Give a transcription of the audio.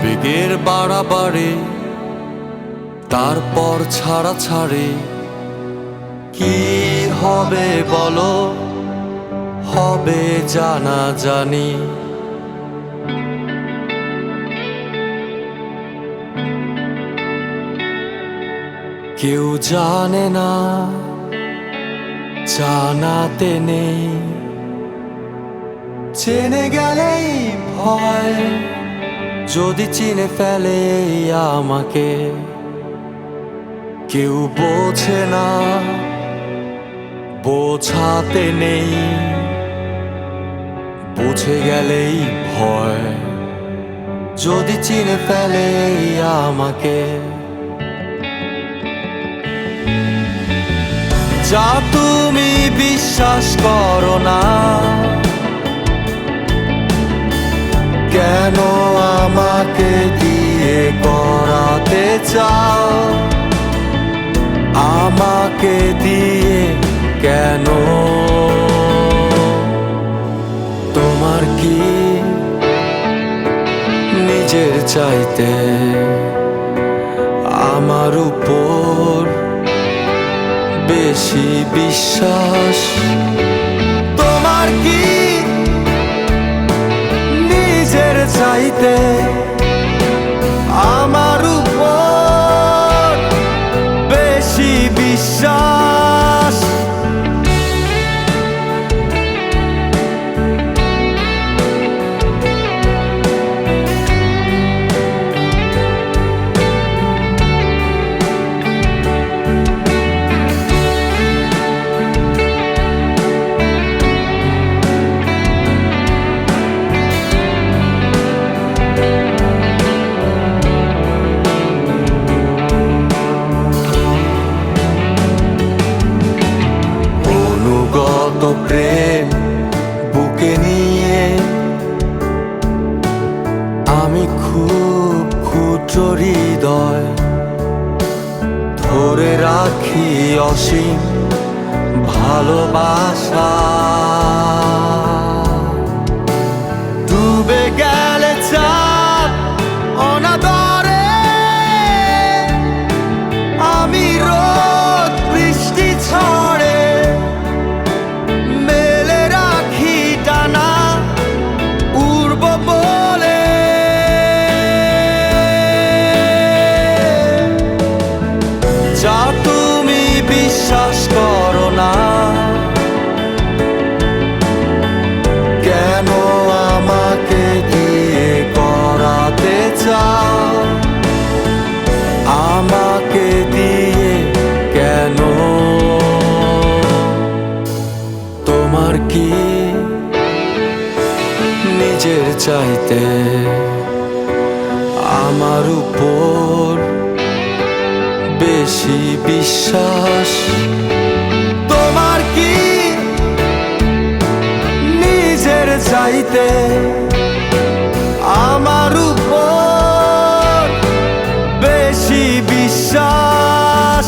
আবেগের বাড়াবাড়ি, তারপর ছাড়া ছাড়ে। কি হবে বলো, হবে জানা জানি। কেউ জানে না, জানাতে নেই, চেনে গেলেই ভয় যদি চিনে ফেলে আমাকে। কেউ বোঝে না, বোঝাতে নেই, বুঝে গেলেই ভয় যদি চিনে ফেলে আমাকে। যা তুমি বিশ্বাস করো না, কেন আমাকে দিয়ে করাতে চাও? আমাকে দিয়ে কেন? তোমার কি নিজের চাইতে আমার উপর বেশি বিশ্বাস? তোমার কি নিজের চাইতে আমার উপর বেশি বিশ্বাস? প্রেম বুকে নিয়ে আমি খুব ক্ষুদ্র হৃদয় ধরে রাখি অসীম ভালোবাসা। ডুবে গেলে চাপ অনাদরে আমি রোদ বৃষ্টি ছড়ে বিশ্বাস করো না, কেন আমাকে দিয়ে করাতে চাও? আমাকে দিয়ে কেন? তোমার কি নিজের চাইতে আমার উপর বেশি বিশ্বাস? তোমার কি নিজের চাইতে আমার উপর বেশি বিশ্বাস?